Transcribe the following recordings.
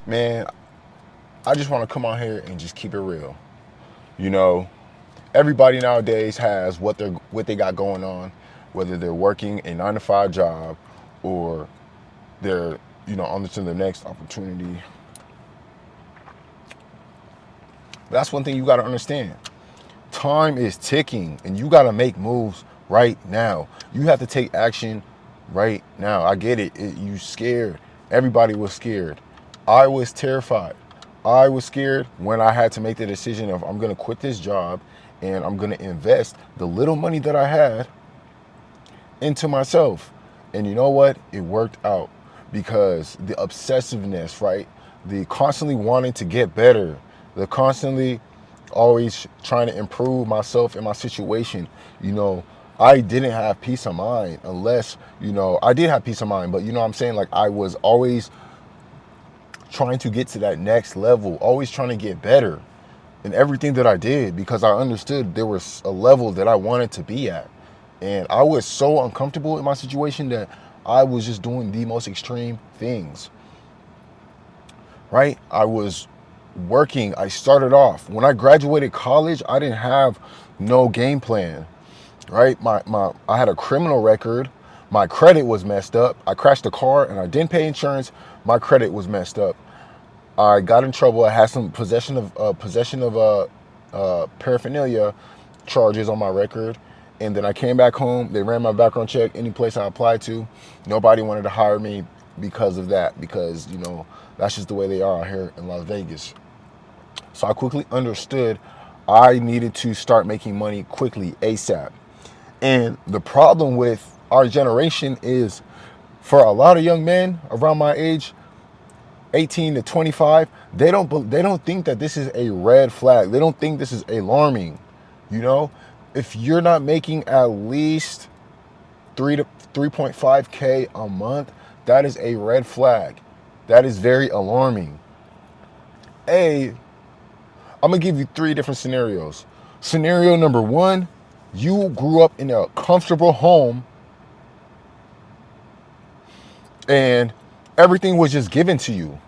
Man, I just want to come on here and just keep it real. You know, everybody nowadays has what they got going on, whether they're working a 9 to 5 job or they're on to the next opportunity. That's one thing you got to understand. Time is ticking, and you got to make moves right now. You have to take action right now. I get it. You scared. Everybody was scared. I was terrified. I was scared when I had to make the decision of I'm going to quit this job and I'm going to invest the little money that I had into myself. And you know what? It worked out because the obsessiveness, right? The constantly wanting to get better, the constantly always trying to improve myself and my situation. You know, I didn't have peace of mind unless, I did have peace of mind, but what I'm saying? Like I was always trying to get to that next level, always trying to get better in everything that I did because I understood there was a level that I wanted to be at. And I was so uncomfortable in my situation that I was just doing the most extreme things, right? I was working. I started off. When I graduated college, I didn't have no game plan, right? I had a criminal record. My credit was messed up. I crashed a car and I didn't pay insurance. My credit was messed up. I got in trouble. I had some possession of paraphernalia charges on my record. And then I came back home. They ran my background check. Any place I applied to, nobody wanted to hire me because of that. Because that's just the way they are out here in Las Vegas. So I quickly understood I needed to start making money quickly, ASAP. And the problem with our generation is, for a lot of young men around my age, 18 to 25, they don't think that this is a red flag. They don't think this is alarming. If you're not making at least 3 to 3.5K a month, that is a red flag. That is very alarming. I'm gonna give you 3 different scenarios. Scenario number 1, you grew up in a comfortable home and everything was just given to you.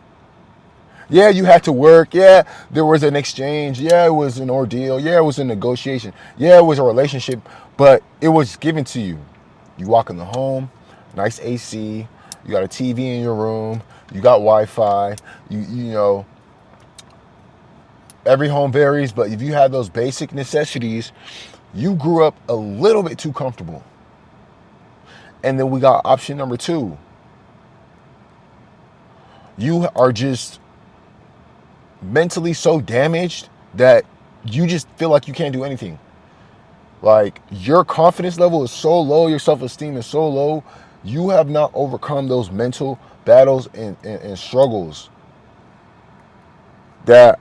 Yeah, you had to work. Yeah, there was an exchange. Yeah, it was an ordeal. Yeah, it was a negotiation. Yeah, it was a relationship, but it was given to you. You walk in the home, nice AC. You got a TV in your room. You got Wi-Fi. You know, every home varies, but if you have those basic necessities, you grew up a little bit too comfortable. And then we got option number 2. You are just mentally so damaged that you just feel like you can't do anything. Like your confidence level is so low, your self-esteem is so low, you have not overcome those mental battles and struggles that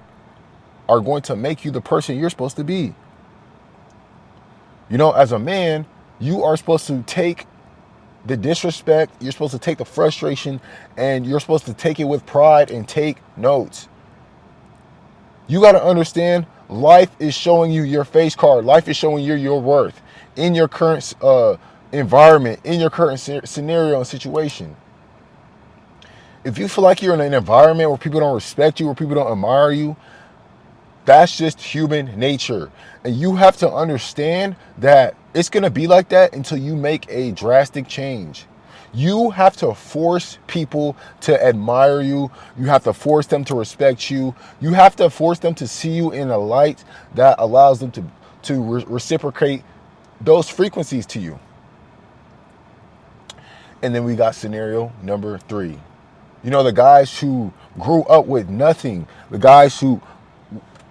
are going to make you the person you're supposed to be. As a man, you are supposed to take the disrespect, you're supposed to take the frustration, and you're supposed to take it with pride and take notes. You got to understand, life is showing you your face card. Life is showing you your worth in your current environment, in your current scenario and situation. If you feel like you're in an environment where people don't respect you, where people don't admire you, that's just human nature. And you have to understand that it's going to be like that until you make a drastic change. You have to force people to admire you. You have to force them to respect you. You have to force them to see you in a light that allows them to reciprocate those frequencies to you. And then we got scenario number 3. The guys who grew up with nothing, the guys who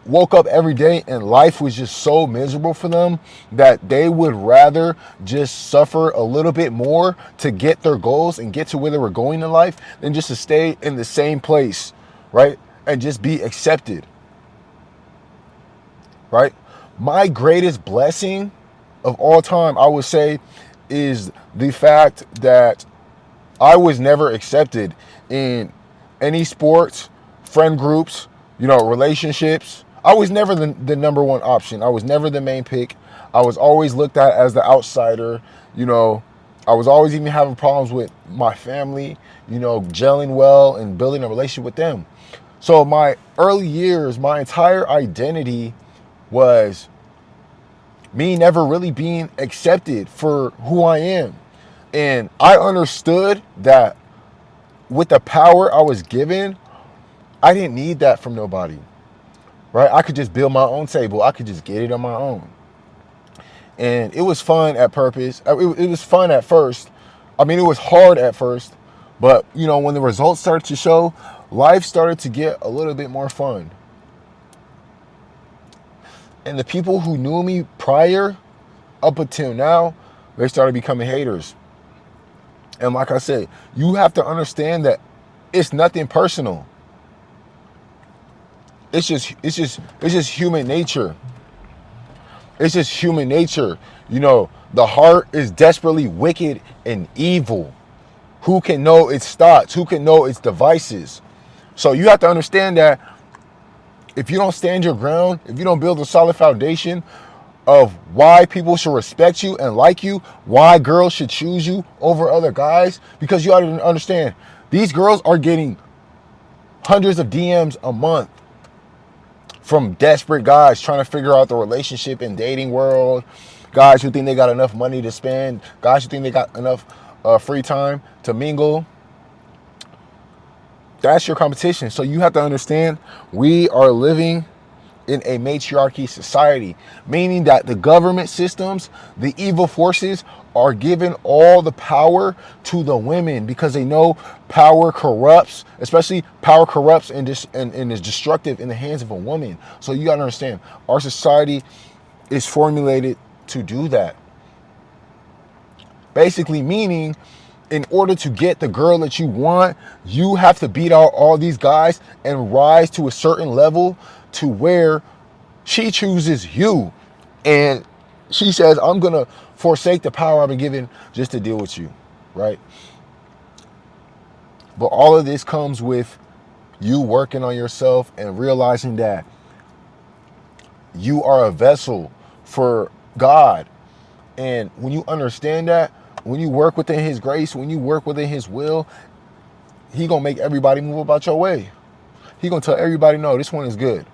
woke up every day and life was just so miserable for them that they would rather just suffer a little bit more to get their goals and get to where they were going in life than just to stay in the same place, right? And just be accepted, right? My greatest blessing of all time, I would say, is the fact that I was never accepted in any sports, friend groups, relationships. I was never the number one option. I was never the main pick. I was always looked at as the outsider. I was always even having problems with my family, gelling well and building a relationship with them. So my early years, my entire identity was me never really being accepted for who I am. And I understood that with the power I was given, I didn't need that from nobody, right? I could just build my own table. I could just get it on my own. And it was fun at purpose. It was fun at first. I mean, it was hard at first, but when the results started to show, life started to get a little bit more fun. And the people who knew me prior, up until now, they started becoming haters. And like I said, you have to understand that it's nothing personal. It's just human nature. It's just human nature. The heart is desperately wicked and evil. Who can know its thoughts? Who can know its devices? So you have to understand that if you don't stand your ground, if you don't build a solid foundation of why people should respect you and like you, why girls should choose you over other guys, because you ought to understand, these girls are getting hundreds of DMs a month from desperate guys trying to figure out the relationship and dating world, guys who think they got enough money to spend, guys who think they got enough free time to mingle. That's your competition. So you have to understand, we are living in a matriarchy society, meaning that the government systems, the evil forces, are giving all the power to the women because they know power corrupts, especially power corrupts and is destructive in the hands of a woman. So you gotta understand, our society is formulated to do that. Basically meaning, in order to get the girl that you want, you have to beat out all these guys and rise to a certain level to where she chooses you. And she says, I'm going to forsake the power I've been given just to deal with you, right? But all of this comes with you working on yourself and realizing that you are a vessel for God. And when you understand that, when you work within his grace, when you work within his will, he gonna make everybody move about your way. He gonna tell everybody, no, this one is good.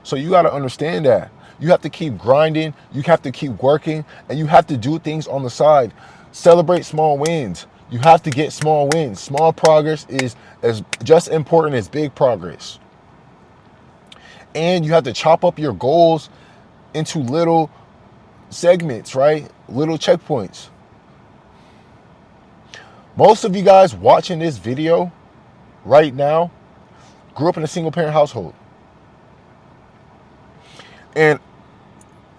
So you gotta understand that. You have to keep grinding, you have to keep working, and you have to do things on the side. Celebrate small wins. You have to get small wins. Small progress is as just important as big progress. And you have to chop up your goals into little segments, right? Little checkpoints. Most of you guys watching this video right now grew up in a single parent household. And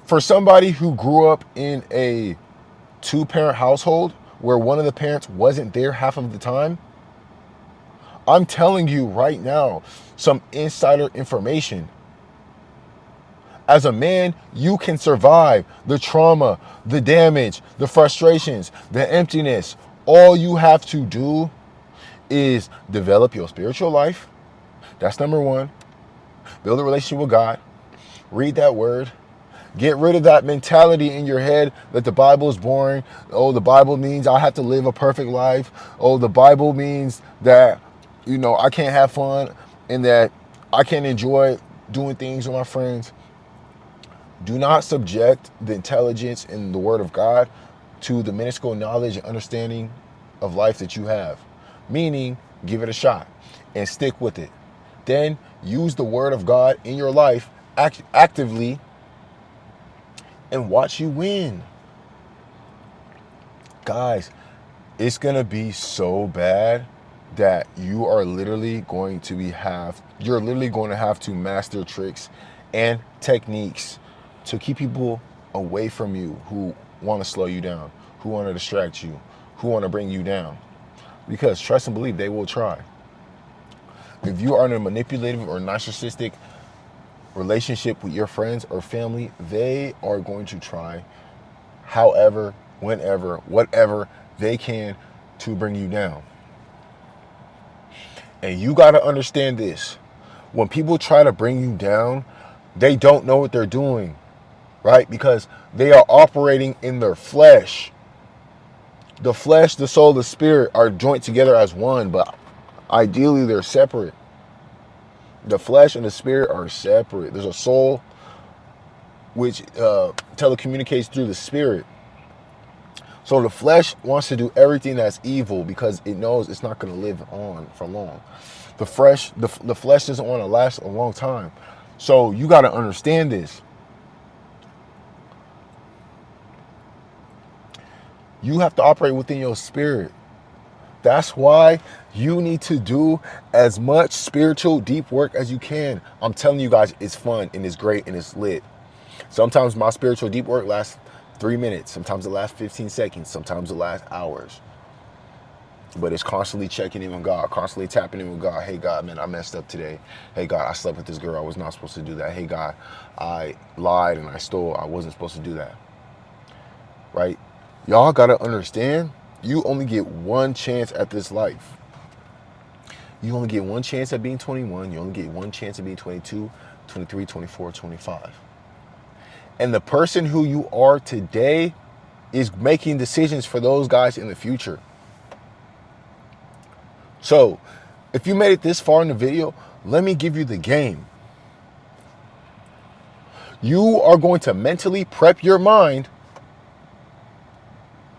for somebody who grew up in a two-parent household where one of the parents wasn't there half of the time, I'm telling you right now some insider information. As a man, you can survive the trauma, the damage, the frustrations, the emptiness. All you have to do is develop your spiritual life. That's number one. Build a relationship with God. Read that word. Get rid of that mentality in your head that the Bible is boring. Oh, the Bible means I have to live a perfect life. Oh, the Bible means that, I can't have fun and that I can't enjoy doing things with my friends. Do not subject the intelligence in the word of God to the minuscule knowledge and understanding of life that you have. Meaning, give it a shot and stick with it. Then use the word of God in your life actively and watch you win. Guys, it's going to be so bad that you are literally going to have to master tricks and techniques to keep people away from you who want to slow you down, who want to distract you, who want to bring you down. Because trust and believe, they will try. If you are in a manipulative or narcissistic relationship with your friends or family, they are going to try however, whenever, whatever they can to bring you down. And you got to understand this. When people try to bring you down, they don't know what they're doing, right? Because they are operating in their flesh. The flesh, the soul, the spirit are joined together as one, but ideally they're separate. The flesh and the spirit are separate. There's a soul which telecommunicates through the spirit. So the flesh wants to do everything that's evil because it knows it's not going to live on for long. The flesh doesn't want to last a long time. So you got to understand this. You have to operate within your spirit. That's why you need to do as much spiritual deep work as you can. I'm telling you guys, it's fun and it's great and it's lit. Sometimes my spiritual deep work lasts 3 minutes. Sometimes it lasts 15 seconds. Sometimes it lasts hours. But it's constantly checking in with God, constantly tapping in with God. Hey, God, man, I messed up today. Hey, God, I slept with this girl. I was not supposed to do that. Hey, God, I lied and I stole. I wasn't supposed to do that. Right? Y'all got to understand, you only get one chance at this life. You only get one chance at being 21. You only get one chance at being 22, 23, 24, 25. And the person who you are today is making decisions for those guys in the future. So, if you made it this far in the video, let me give you the game. You are going to mentally prep your mind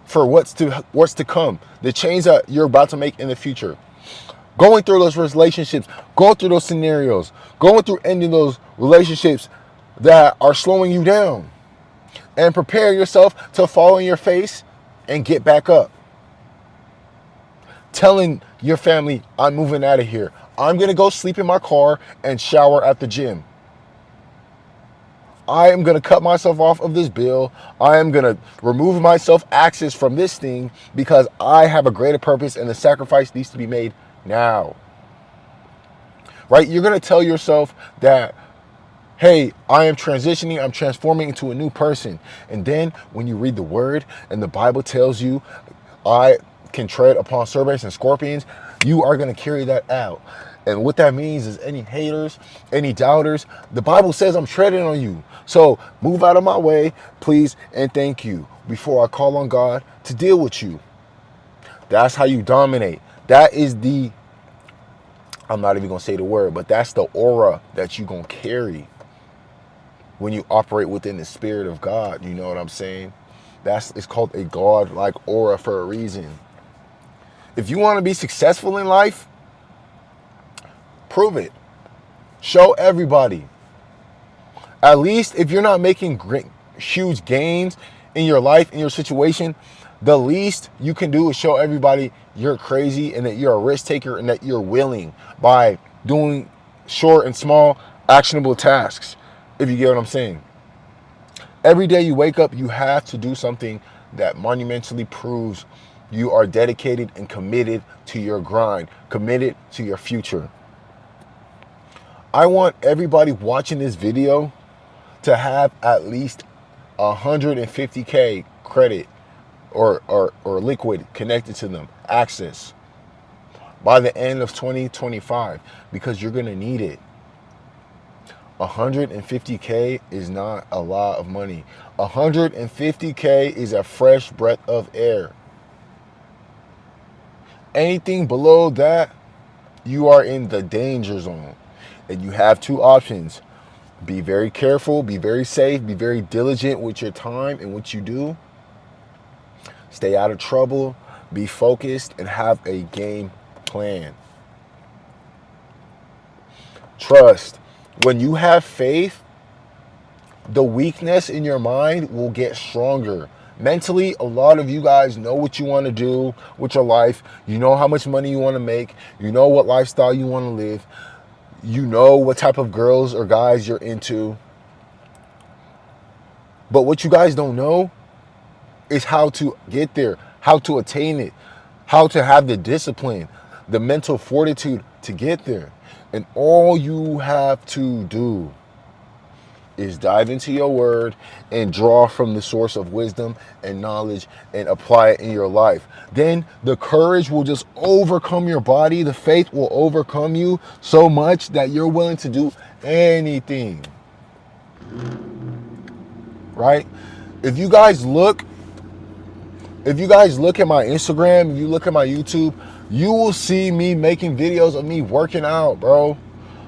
for what's to come, the change that you're about to make in the future. Going through those relationships, going through those scenarios, going through ending those relationships that are slowing you down, and prepare yourself to fall on your face and get back up. Telling your family, I'm moving out of here. I'm going to go sleep in my car and shower at the gym. I am going to cut myself off of this bill. I am going to remove myself access from this thing because I have a greater purpose and the sacrifice needs to be made now. Right? You're going to tell yourself that, hey, I am transitioning, I'm transforming into a new person. And then when you read the word and the Bible tells you, I can tread upon serpents and scorpions, you are going to carry that out. And what that means is any haters, any doubters, the Bible says I'm treading on you. So move out of my way, please, and thank you before I call on God to deal with you. That's how you dominate. That is the, I'm not even going to say the word, but that's the aura that you're going to carry when you operate within the spirit of God. You know what I'm saying? It's called a God-like aura for a reason. If you want to be successful in life, prove it. Show everybody. At least if you're not making huge gains in your life, in your situation, the least you can do is show everybody you're crazy and that you're a risk taker and that you're willing by doing short and small actionable tasks, if you get what I'm saying. Every day you wake up, you have to do something that monumentally proves you are dedicated and committed to your grind, committed to your future. I want everybody watching this video to have at least 150K credit or liquid connected to them, access, by the end of 2025, because you're going to need it. 150K is not a lot of money. 150K is a fresh breath of air. Anything below that, you are in the danger zone. And you have two options. Be very careful, be very safe, be very diligent with your time and what you do. Stay out of trouble, be focused, and have a game plan. Trust. When you have faith, the weakness in your mind will get stronger. Mentally, a lot of you guys know what you want to do with your life. You know how much money you want to make. You know what lifestyle you want to live. You know what type of girls or guys you're into. But what you guys don't know is how to get there, how to attain it, how to have the discipline, the mental fortitude to get there. And all you have to do is dive into your word and draw from the source of wisdom and knowledge and apply it in your life. Then the courage will just overcome your body. The faith will overcome you so much that you're willing to do anything. Right? If you guys look If you guys look at my Instagram, if you look at my YouTube, you will see me making videos of me working out, bro.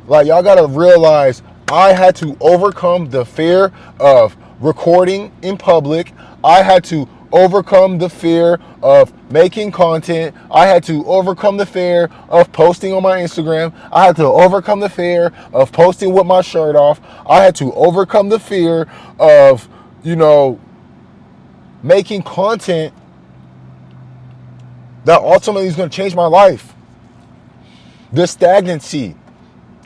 Like, y'all gotta realize I had to overcome the fear of recording in public. I had to overcome the fear of making content. I had to overcome the fear of posting on my Instagram. I had to overcome the fear of posting with my shirt off. I had to overcome the fear of, making content that ultimately is going to change my life. The stagnancy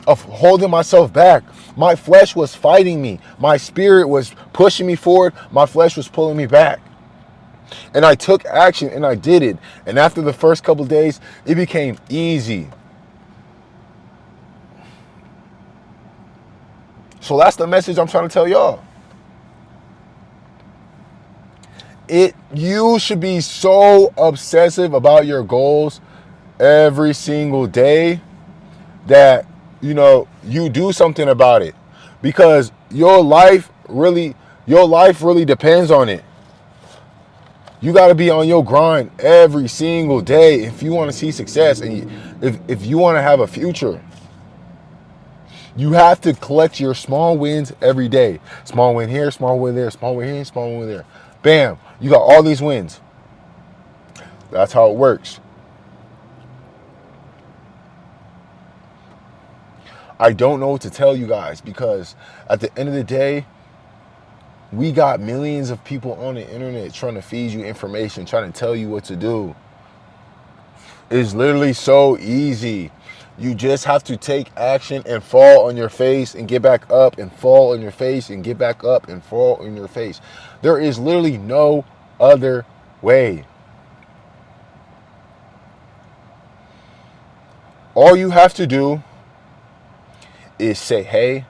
of holding myself back. My flesh was fighting me. My spirit was pushing me forward. My flesh was pulling me back. And I took action and I did it. And after the first couple of days, it became easy. So that's the message I'm trying to tell y'all. You should be so obsessive about your goals every single day that you do something about it, because your life really depends on it. You got to be on your grind every single day if you want to see success, and if you want to have a future. You have to collect your small wins every day. Small win here, small win there, small win here, small win there. Bam, you got all these wins. That's how it works. I don't know what to tell you guys, because at the end of the day, we got millions of people on the internet trying to feed you information, trying to tell you what to do. It's literally so easy. You just have to take action and fall on your face and get back up, and fall on your face and get back up and fall on your face. There is literally no other way. All you have to do is say, hey,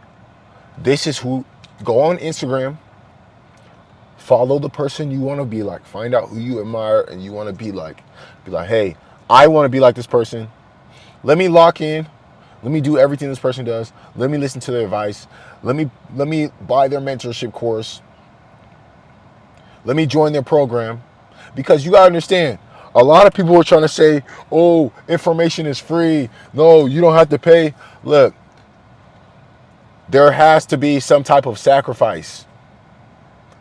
this is who. Go on Instagram, follow the person you want to be like, find out who you admire and you want to be like, hey, I want to be like this person. Let me lock in. Let me do everything this person does. Let me listen to their advice. Let me buy their mentorship course. Let me join their program. Because you gotta understand, a lot of people are trying to say, oh, information is free. No, you don't have to pay. Look, there has to be some type of sacrifice.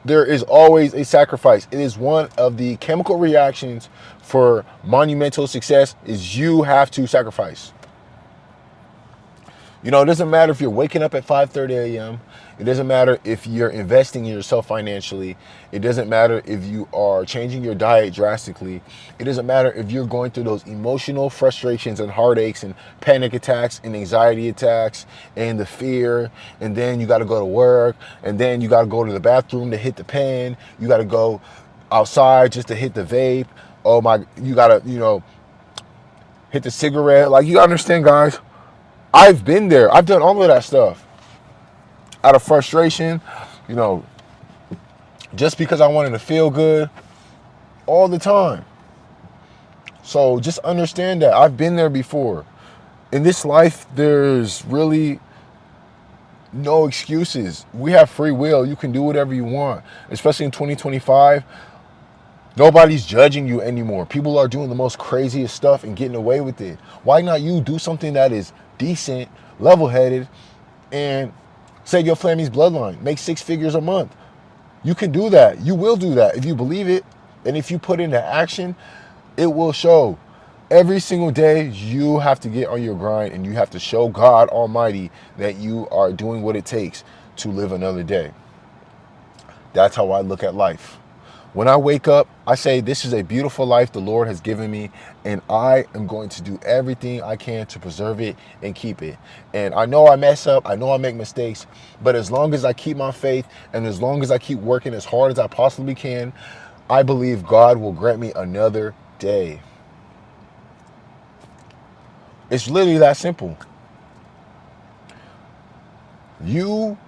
There is always a sacrifice. It is one of the chemical reactions for monumental success, is you have to sacrifice. It doesn't matter if you're waking up at 5:30 a.m. It doesn't matter if you're investing in yourself financially. It doesn't matter if you are changing your diet drastically. It doesn't matter if you're going through those emotional frustrations and heartaches and panic attacks and anxiety attacks and the fear, and then you got to go to work, and then you got to go to the bathroom to hit the pen. You got to go outside just to hit the vape. You got to, hit the cigarette. Like, you understand, guys. I've been there. I've done all of that stuff out of frustration, just because I wanted to feel good all the time. So just understand that I've been there before. In this life, there's really no excuses. We have free will. You can do whatever you want, especially in 2025. Nobody's judging you anymore. People are doing the most craziest stuff and getting away with it. Why not you do something that is decent, level-headed, and save your family's bloodline? Make 6 figures a month. You can do that. You will do that if you believe it, and if you put into action, it will show. Every single day, you have to get on your grind, and you have to show God Almighty that you are doing what it takes to live another day. That's how I look at life. When I wake up, I say, this is a beautiful life the Lord has given me, and I am going to do everything I can to preserve it and keep it. And I know I mess up, I know I make mistakes, but as long as I keep my faith, and as long as I keep working as hard as I possibly can, I believe God will grant me another day. It's literally that simple. You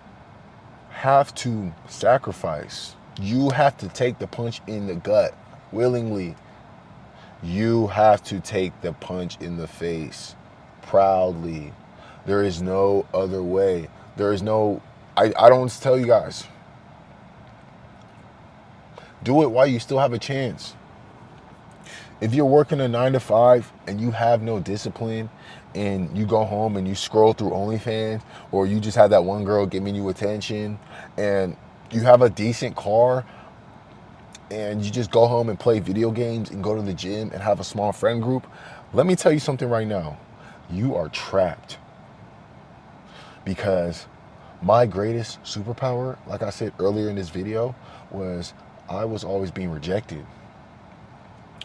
have to sacrifice. You have to take the punch in the gut willingly. You have to take the punch in the face proudly. There is no other way. There is no, I don't tell you guys. Do it while you still have a chance. If you're working a 9 to 5 and you have no discipline and you go home and you scroll through OnlyFans, or you just have that one girl giving you attention, and you have a decent car and you just go home and play video games and go to the gym and have a small friend group, let me tell you something right now. You are trapped. Because my greatest superpower, like I said earlier in this video, was I was always being rejected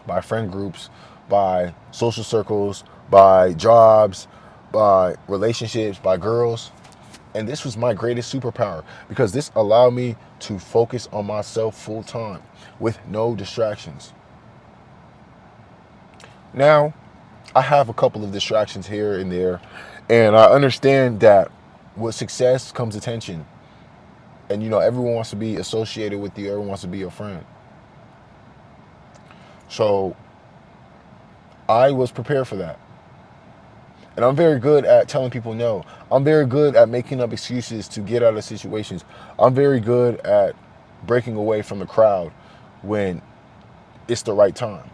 by friend groups, by social circles, by jobs, by relationships, by girls. And this was my greatest superpower because this allowed me to focus on myself full time with no distractions. Now, I have a couple of distractions here and there, and I understand that with success comes attention. And everyone wants to be associated with you, everyone wants to be your friend. So I was prepared for that. And I'm very good at telling people no. I'm very good at making up excuses to get out of situations. I'm very good at breaking away from the crowd when it's the right time.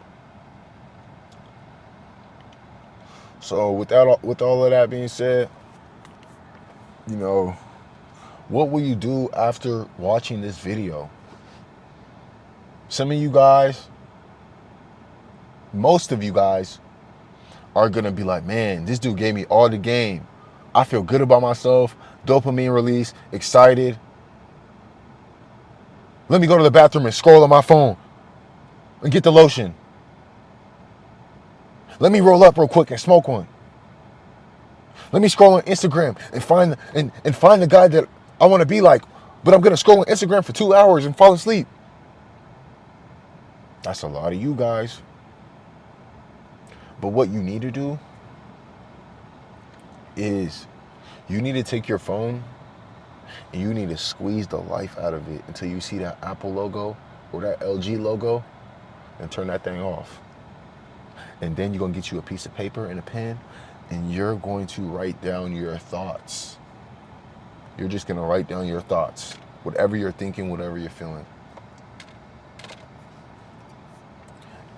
So with all of that being said, what will you do after watching this video? Some of you guys, most of you guys, are gonna be like, man, this dude gave me all the game. I feel good about myself, dopamine release, excited. Let me go to the bathroom and scroll on my phone and get the lotion. Let me roll up real quick and smoke one. Let me scroll on Instagram and find the guy that I want to be like, but I'm gonna scroll on Instagram for 2 hours and fall asleep. That's a lot of you guys. But what you need to do is you need to take your phone and you need to squeeze the life out of it until you see that Apple logo or that LG logo and turn that thing off. And then you're gonna get you a piece of paper and a pen and you're going to write down your thoughts. You're just gonna write down your thoughts, whatever you're thinking, whatever you're feeling.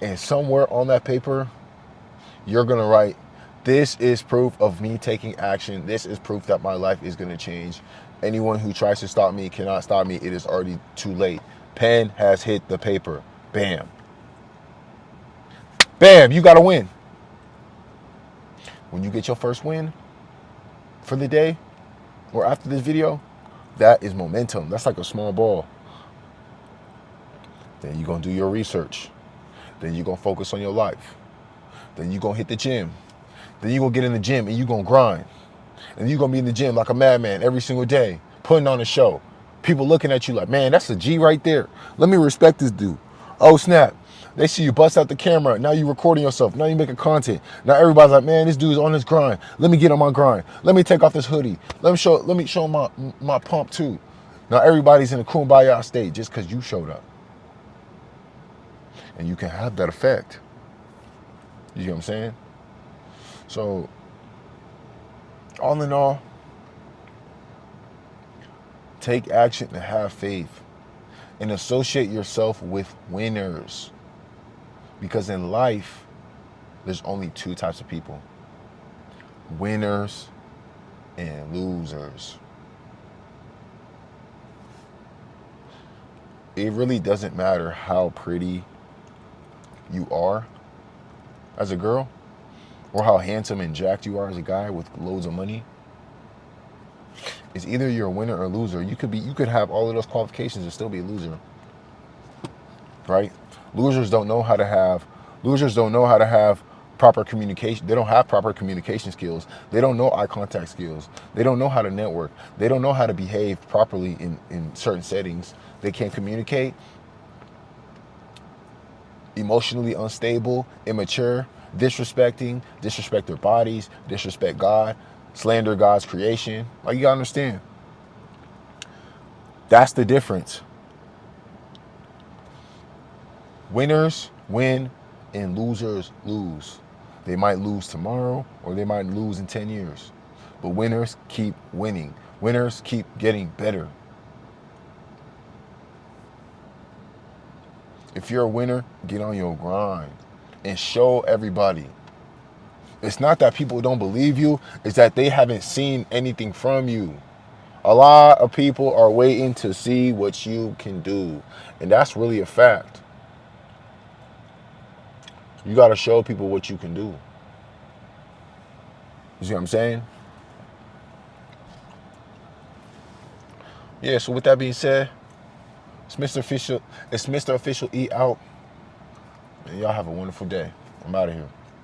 And somewhere on that paper, you're gonna write, this is proof of me taking action. This is proof that my life is gonna change. Anyone who tries to stop me cannot stop me. It is already too late. Pen has hit the paper. Bam. Bam, you gotta win. When you get your first win for the day or after this video, that is momentum. That's like a small ball. Then you're gonna do your research. Then you're gonna focus on your life. Then you're gonna hit the gym. Then you're gonna get in the gym and you're gonna grind. And you're gonna be in the gym like a madman every single day, putting on a show. People looking at you like, man, that's a G right there. Let me respect this dude. Oh snap. They see you bust out the camera. Now you recording yourself. Now you making content. Now everybody's like, man, this dude's on his grind. Let me get on my grind. Let me take off this hoodie. Let me show my pump too. Now everybody's in a kumbaya state just because you showed up. And you can have that effect. You know what I'm saying? So, all in all, take action and have faith. And associate yourself with winners. Because in life, there's only two types of people. Winners and losers. It really doesn't matter how pretty you are as a girl, or how handsome and jacked you are as a guy with loads of money. It's either you're a winner or a loser. You could have all of those qualifications and still be a loser. Right? Losers don't know how to have proper communication. They don't have proper communication skills. They don't know eye contact skills. They don't know how to network. They don't know how to behave properly in certain settings. They can't communicate. Emotionally unstable, immature, disrespect their bodies, disrespect God, slander God's creation. Like, you gotta understand. That's the difference. Winners win and losers lose. They might lose tomorrow or they might lose in 10 years. But winners keep winning. Winners keep getting better. If you're a winner, get on your grind. and show everybody. It's not that people don't believe you, it's that they haven't seen anything from you. A lot of people are waiting to see what you can do. And that's really a fact. You got to show people what you can do. You see what I'm saying? Yeah, so with that being said, it's Mr. Official Eat Out. And y'all have a wonderful day. I'm out of here.